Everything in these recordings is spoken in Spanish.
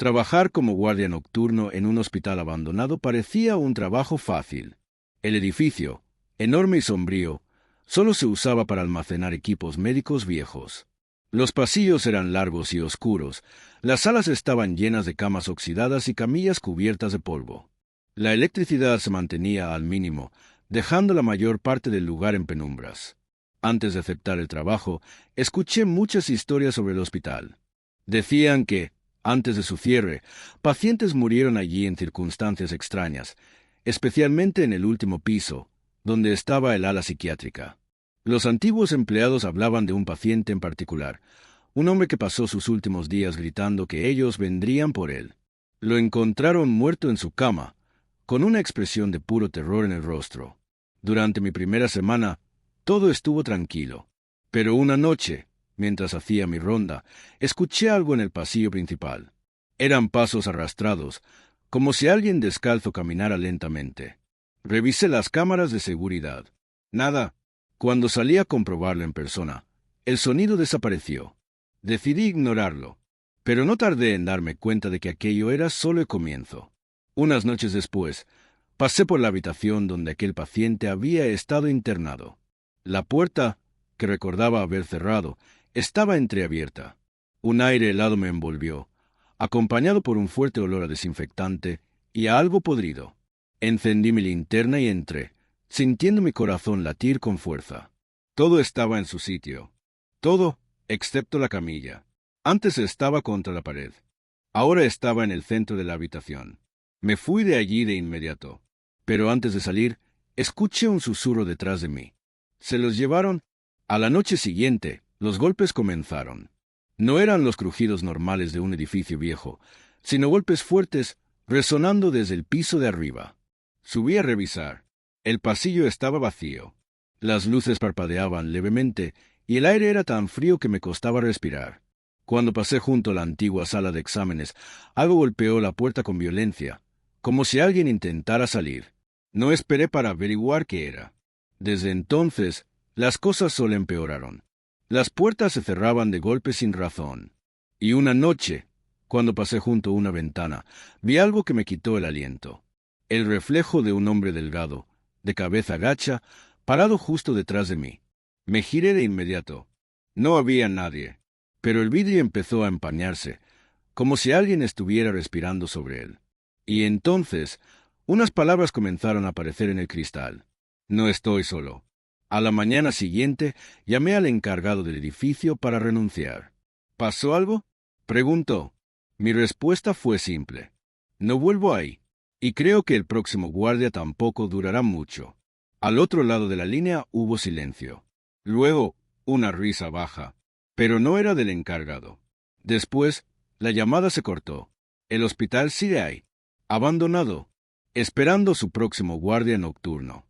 Trabajar como guardia nocturno en un hospital abandonado parecía un trabajo fácil. El edificio, enorme y sombrío, solo se usaba para almacenar equipos médicos viejos. Los pasillos eran largos y oscuros, las salas estaban llenas de camas oxidadas y camillas cubiertas de polvo. La electricidad se mantenía al mínimo, dejando la mayor parte del lugar en penumbras. Antes de aceptar el trabajo, escuché muchas historias sobre el hospital. Decían que, antes de su cierre, pacientes murieron allí en circunstancias extrañas, especialmente en el último piso, donde estaba el ala psiquiátrica. Los antiguos empleados hablaban de un paciente en particular, un hombre que pasó sus últimos días gritando que ellos vendrían por él. Lo encontraron muerto en su cama, con una expresión de puro terror en el rostro. Durante mi primera semana, todo estuvo tranquilo. Pero una noche, mientras hacía mi ronda, escuché algo en el pasillo principal. Eran pasos arrastrados, como si alguien descalzo caminara lentamente. Revisé las cámaras de seguridad. Nada. Cuando salí a comprobarlo en persona, el sonido desapareció. Decidí ignorarlo, pero no tardé en darme cuenta de que aquello era solo el comienzo. Unas noches después, pasé por la habitación donde aquel paciente había estado internado. La puerta, que recordaba haber cerrado, estaba entreabierta. Un aire helado me envolvió, acompañado por un fuerte olor a desinfectante y a algo podrido. Encendí mi linterna y entré, sintiendo mi corazón latir con fuerza. Todo estaba en su sitio. Todo, excepto la camilla. Antes estaba contra la pared. Ahora estaba en el centro de la habitación. Me fui de allí de inmediato. Pero antes de salir, escuché un susurro detrás de mí. ¿Se los llevaron? A la noche siguiente, los golpes comenzaron. No eran los crujidos normales de un edificio viejo, sino golpes fuertes, resonando desde el piso de arriba. Subí a revisar. El pasillo estaba vacío. Las luces parpadeaban levemente y el aire era tan frío que me costaba respirar. Cuando pasé junto a la antigua sala de exámenes, algo golpeó la puerta con violencia, como si alguien intentara salir. No esperé para averiguar qué era. Desde entonces, las cosas solo empeoraron. Las puertas se cerraban de golpe sin razón. Y una noche, cuando pasé junto a una ventana, vi algo que me quitó el aliento. El reflejo de un hombre delgado, de cabeza gacha, parado justo detrás de mí. Me giré de inmediato. No había nadie, pero el vidrio empezó a empañarse, como si alguien estuviera respirando sobre él. Y entonces, unas palabras comenzaron a aparecer en el cristal. No estoy solo. A la mañana siguiente, llamé al encargado del edificio para renunciar. ¿Pasó algo?, preguntó. Mi respuesta fue simple. No vuelvo ahí. Y creo que el próximo guardia tampoco durará mucho. Al otro lado de la línea hubo silencio. Luego, una risa baja. Pero no era del encargado. Después, la llamada se cortó. El hospital sigue ahí, abandonado, esperando su próximo guardia nocturno.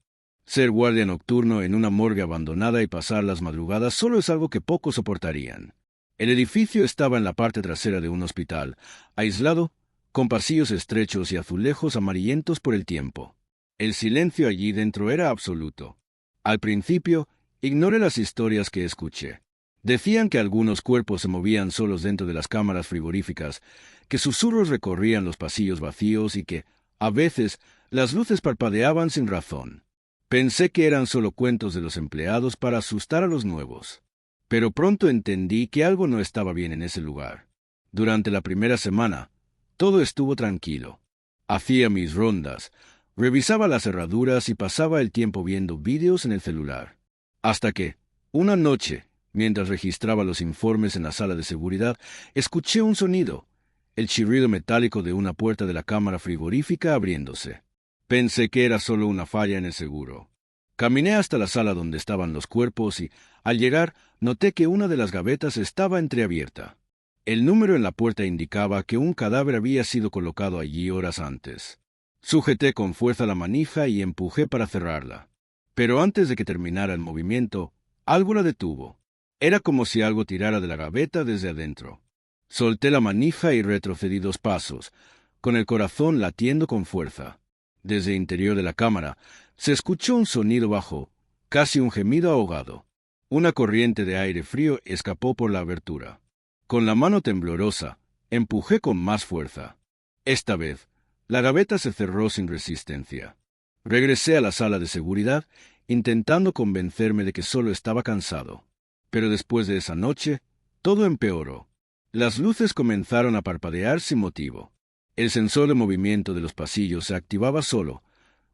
Ser guardia nocturno en una morgue abandonada y pasar las madrugadas solo es algo que pocos soportarían. El edificio estaba en la parte trasera de un hospital, aislado, con pasillos estrechos y azulejos amarillentos por el tiempo. El silencio allí dentro era absoluto. Al principio, ignoré las historias que escuché. Decían que algunos cuerpos se movían solos dentro de las cámaras frigoríficas, que susurros recorrían los pasillos vacíos y que, a veces, las luces parpadeaban sin razón. Pensé que eran solo cuentos de los empleados para asustar a los nuevos. Pero pronto entendí que algo no estaba bien en ese lugar. Durante la primera semana, todo estuvo tranquilo. Hacía mis rondas, revisaba las cerraduras y pasaba el tiempo viendo vídeos en el celular. Hasta que, una noche, mientras registraba los informes en la sala de seguridad, escuché un sonido, el chirrido metálico de una puerta de la cámara frigorífica abriéndose. Pensé que era solo una falla en el seguro. Caminé hasta la sala donde estaban los cuerpos y, al llegar, noté que una de las gavetas estaba entreabierta. El número en la puerta indicaba que un cadáver había sido colocado allí horas antes. Sujeté con fuerza la manija y empujé para cerrarla. Pero antes de que terminara el movimiento, algo la detuvo. Era como si algo tirara de la gaveta desde adentro. Solté la manija y retrocedí 2 pasos, con el corazón latiendo con fuerza. Desde el interior de la cámara se escuchó un sonido bajo, casi un gemido ahogado. Una corriente de aire frío escapó por la abertura. Con la mano temblorosa, Empujé con más fuerza. Esta vez, la gaveta se cerró sin resistencia. Regresé a la sala de seguridad, intentando convencerme de que solo estaba cansado. Pero después de esa noche, todo empeoró. Las luces comenzaron a parpadear sin motivo. El sensor de movimiento de los pasillos se activaba solo,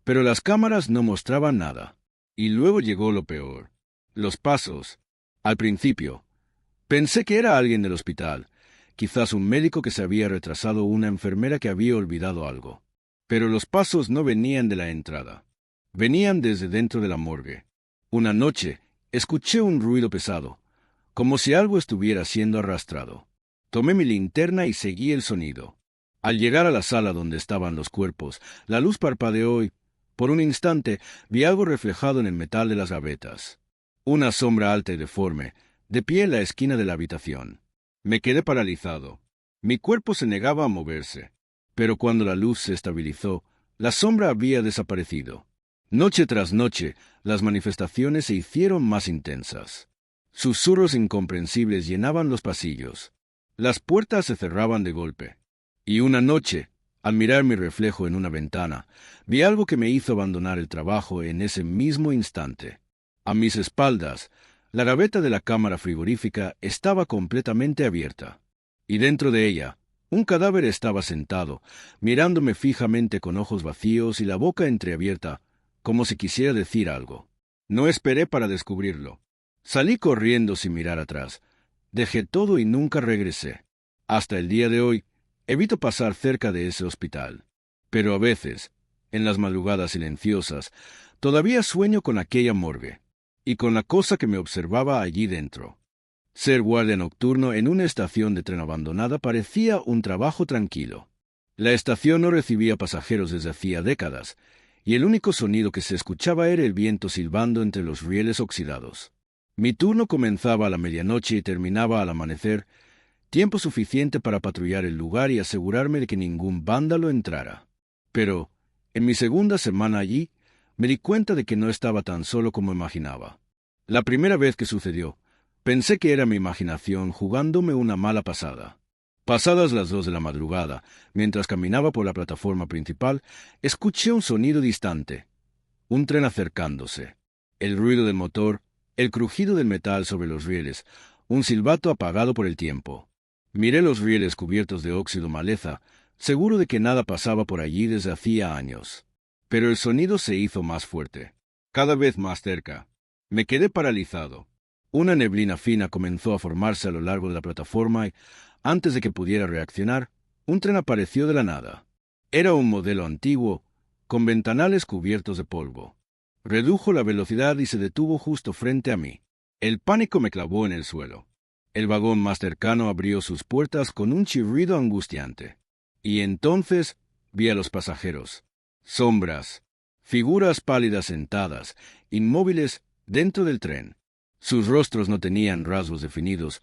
pero las cámaras no mostraban nada. Y luego llegó lo peor. Los pasos. Al principio, pensé que era alguien del hospital, quizás un médico que se había retrasado o una enfermera que había olvidado algo. Pero los pasos no venían de la entrada. Venían desde dentro de la morgue. Una noche, escuché un ruido pesado, como si algo estuviera siendo arrastrado. Tomé mi linterna y seguí el sonido. Al llegar a la sala donde estaban los cuerpos, la luz parpadeó y, por un instante, vi algo reflejado en el metal de las gavetas. Una sombra alta y deforme, de pie en la esquina de la habitación. Me quedé paralizado. Mi cuerpo se negaba a moverse. Pero cuando la luz se estabilizó, la sombra había desaparecido. Noche tras noche, las manifestaciones se hicieron más intensas. Susurros incomprensibles llenaban los pasillos. Las puertas se cerraban de golpe. Y una noche, al mirar mi reflejo en una ventana, vi algo que me hizo abandonar el trabajo en ese mismo instante. A mis espaldas, la gaveta de la cámara frigorífica estaba completamente abierta. Y dentro de ella, un cadáver estaba sentado, mirándome fijamente con ojos vacíos y la boca entreabierta, como si quisiera decir algo. No esperé para descubrirlo. Salí corriendo sin mirar atrás. Dejé todo y nunca regresé. Hasta el día de hoy, evito pasar cerca de ese hospital. Pero a veces, en las madrugadas silenciosas, todavía sueño con aquella morgue, y con la cosa que me observaba allí dentro. Ser guardia nocturno en una estación de tren abandonada parecía un trabajo tranquilo. La estación no recibía pasajeros desde hacía décadas, y el único sonido que se escuchaba era el viento silbando entre los rieles oxidados. Mi turno comenzaba a la medianoche y terminaba al amanecer, tiempo suficiente para patrullar el lugar y asegurarme de que ningún vándalo entrara. Pero, en mi segunda semana allí, me di cuenta de que no estaba tan solo como imaginaba. La primera vez que sucedió, pensé que era mi imaginación jugándome una mala pasada. Pasadas las 2 de la madrugada, mientras caminaba por la plataforma principal, escuché un sonido distante. Un tren acercándose. El ruido del motor, el crujido del metal sobre los rieles, un silbato apagado por el tiempo. Miré los rieles cubiertos de óxido maleza, seguro de que nada pasaba por allí desde hacía años. Pero el sonido se hizo más fuerte, cada vez más cerca. Me quedé paralizado. Una neblina fina comenzó a formarse a lo largo de la plataforma y, antes de que pudiera reaccionar, un tren apareció de la nada. Era un modelo antiguo, con ventanales cubiertos de polvo. Redujo la velocidad y se detuvo justo frente a mí. El pánico me clavó en el suelo. El vagón más cercano abrió sus puertas con un chirrido angustiante. Y entonces vi a los pasajeros. Sombras, figuras pálidas sentadas, inmóviles dentro del tren. Sus rostros no tenían rasgos definidos,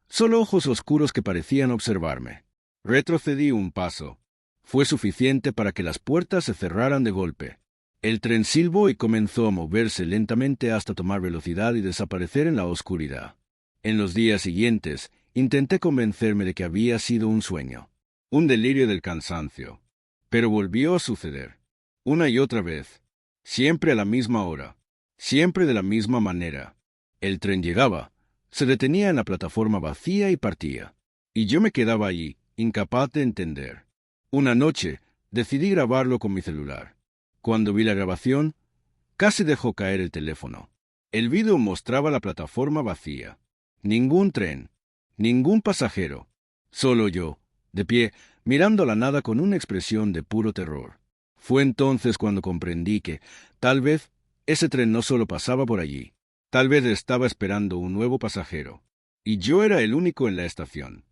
solo ojos oscuros que parecían observarme. Retrocedí un paso. Fue suficiente para que las puertas se cerraran de golpe. El tren silbó y comenzó a moverse lentamente hasta tomar velocidad y desaparecer en la oscuridad. En los días siguientes, intenté convencerme de que había sido un sueño, un delirio del cansancio. Pero volvió a suceder, una y otra vez, siempre a la misma hora, siempre de la misma manera. El tren llegaba, se detenía en la plataforma vacía y partía, y yo me quedaba allí, incapaz de entender. Una noche, decidí grabarlo con mi celular. Cuando vi la grabación, casi dejó caer el teléfono. El vídeo mostraba la plataforma vacía. Ningún tren, ningún pasajero, solo yo, de pie, mirando a la nada con una expresión de puro terror. Fue entonces cuando comprendí que, tal vez, ese tren no solo pasaba por allí, tal vez estaba esperando un nuevo pasajero, y yo era el único en la estación.